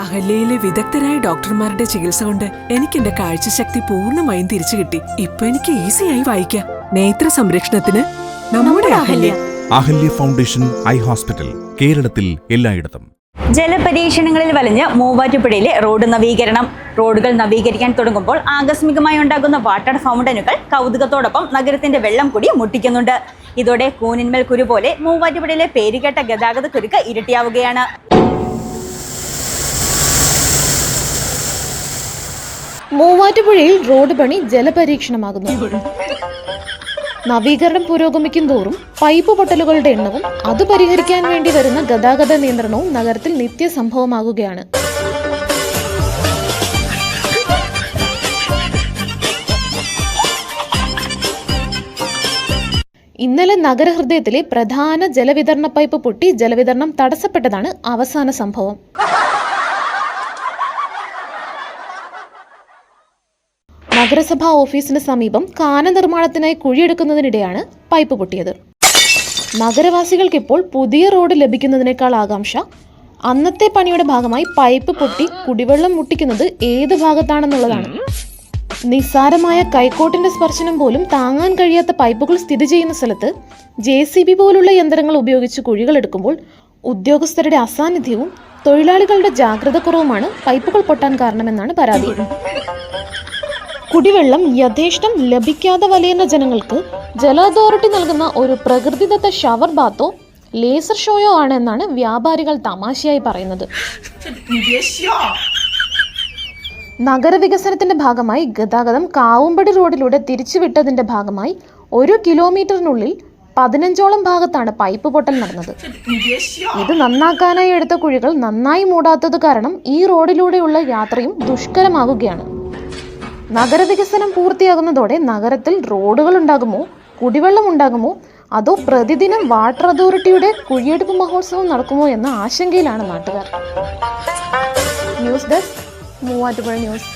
അഹല്യയിലെ വിദഗ്ധരായ ഡോക്ടർമാരുടെ ചികിത്സ കൊണ്ട് എനിക്ക് എന്റെ കാഴ്ചശക്തി പൂർണ്ണമായും തിരിച്ചു കിട്ടി. ഇപ്പൊ എനിക്ക് ഈസിയായി വായിക്കാം. നേത്ര സംരക്ഷണത്തിന് നമ്മുടെ Ahalya. Ahalya foundation eye hospital, കേരളത്തിൽ എല്ലായിടത്തും. ജലപരീക്ഷണങ്ങളിൽ വലഞ്ഞ് മൂവാറ്റുപുഴയിലെ റോഡ് നവീകരണം. റോഡുകൾ നവീകരിക്കാൻ തുടങ്ങുമ്പോൾ ആകസ്മികമായി ഉണ്ടാകുന്ന വാട്ടർ ഫൗണ്ടനുകൾ കൗതുകത്തോടൊപ്പം നഗരത്തിന്റെ വെള്ളം കൂടി മുട്ടിക്കുന്നുണ്ട്. ഇതോടെ കൂനിന്മേൽ കുരു പോലെ മൂവാറ്റുപുഴയിലെ പേരുകേട്ട ഗതാഗത കുരുക്ക് ഇരട്ടിയാവുകയാണ്. മൂവാറ്റുപുഴയിൽ റോഡ് പണി ജലപരീക്ഷണമാകുന്നു. നവീകരണം പുരോഗമിക്കും തോറും പൈപ്പ് പൊട്ടലുകളുടെ എണ്ണവും അത് പരിഹരിക്കാൻ വേണ്ടി വരുന്ന ഗതാഗത നിയന്ത്രണവും നഗരത്തിൽ നിത്യസംഭവമാകുകയാണ്. ഇന്നലെ നഗരഹൃദയത്തിലെ പ്രധാന ജലവിതരണ പൈപ്പ് പൊട്ടി ജലവിതരണം തടസ്സപ്പെട്ടതാണ് അവസാന സംഭവം. നഗരസഭാ ഓഫീസിന് സമീപം കാന നിർമ്മാണത്തിനായി കുഴിയെടുക്കുന്നതിനിടെയാണ് പൈപ്പ് പൊട്ടിയത്. നഗരവാസികൾക്കിപ്പോൾ പുതിയ റോഡ് ലഭിക്കുന്നതിനേക്കാൾ ആകാംക്ഷ അന്നത്തെ പണിയുടെ ഭാഗമായി പൈപ്പ് പൊട്ടി കുടിവെള്ളം മുട്ടിക്കുന്നത് ഏത് ഭാഗത്താണെന്നുള്ളതാണ്. നിസ്സാരമായ കൈക്കോട്ടിന്റെ സ്പർശനം പോലും താങ്ങാൻ കഴിയാത്ത പൈപ്പുകൾ സ്ഥിതി ചെയ്യുന്ന സ്ഥലത്ത് JCB പോലുള്ള യന്ത്രങ്ങൾ ഉപയോഗിച്ച് കുഴികൾ എടുക്കുമ്പോൾ ഉദ്യോഗസ്ഥരുടെ അസാന്നിധ്യവും തൊഴിലാളികളുടെ ജാഗ്രതക്കുറവുമാണ് പൈപ്പുകൾ പൊട്ടാൻ കാരണമെന്നാണ് പരാതി. കുടിവെള്ളം യഥേഷ്ടം ലഭിക്കാതെ വലയുന്ന ജനങ്ങൾക്ക് ജല അതോറിറ്റി നൽകുന്ന ഒരു പ്രകൃതിദത്ത ഷവർ ബാത്തോ ലേസർ ഷോയോ ആണ് എന്നാണ് വ്യാപാരികൾ തമാശയായി പറയുന്നത്. നഗരവികസനത്തിന്റെ ഭാഗമായി ഗതാഗതം കാവുമ്പടി റോഡിലൂടെ തിരിച്ചുവിട്ടതിന്റെ ഭാഗമായി 1 കിലോമീറ്ററിനുള്ളിൽ 15ഓളം ഭാഗത്താണ് പൈപ്പ് പൊട്ടൽ നടന്നത്. ഇത് നന്നാക്കാനായി എടുത്ത കുഴികൾ നന്നായി മൂടാത്തത് കാരണം ഈ റോഡിലൂടെയുള്ള യാത്രയും ദുഷ്കരമാവുകയാണ്. നഗരവികസനം പൂർത്തിയാകുന്നതോടെ നഗരത്തിൽ റോഡുകൾ ഉണ്ടാകുമോ, കുടിവെള്ളം ഉണ്ടാകുമോ, അതോ പ്രതിദിനം വാട്ടർ അതോറിറ്റിയുടെ കുഴിയെടുപ്പ് മഹോത്സവം നടക്കുമോ എന്ന ആശങ്കയിലാണ് നാട്ടുകാർ. News desk, Muvattupuzha news.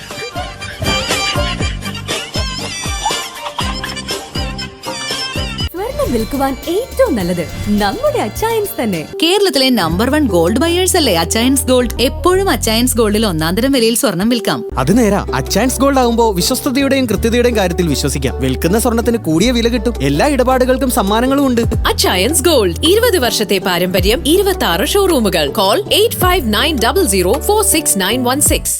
വിൽക്കുവാൻ ഏറ്റവും നല്ലത് നമ്മുടെ അച്ചയൻസ് തന്നെ. കേരളത്തിലെ നമ്പർ 1 ഗോൾഡ് ബയേഴ്സ് അല്ലേ അച്ചയൻസ് ഗോൾഡ്. എപ്പോഴും അച്ചയൻസ് ഗോൾഡിൽ ഒന്നാന്തരം വിലയിൽ സ്വർണം വിൽക്കാം. അത് നേരാ. അച്ചയൻസ് ഗോൾഡ് ആകുമ്പോൾ വിശ്വസ്തതയുടെയും കൃത്യതയുടെയും കാര്യത്തിൽ വിശ്വസിക്കാം. വിൽക്കുന്ന സ്വർണത്തിന് കൂടിയ വില കിട്ടും. എല്ലാ ഇടപാടുകൾക്കും സമ്മാനങ്ങളും ഉണ്ട്. അച്ചയൻസ് ഗോൾഡ്, 20 വർഷത്തെ പാരമ്പര്യം, 26 ഷോറൂമുകൾ. കോൾ 8590046916.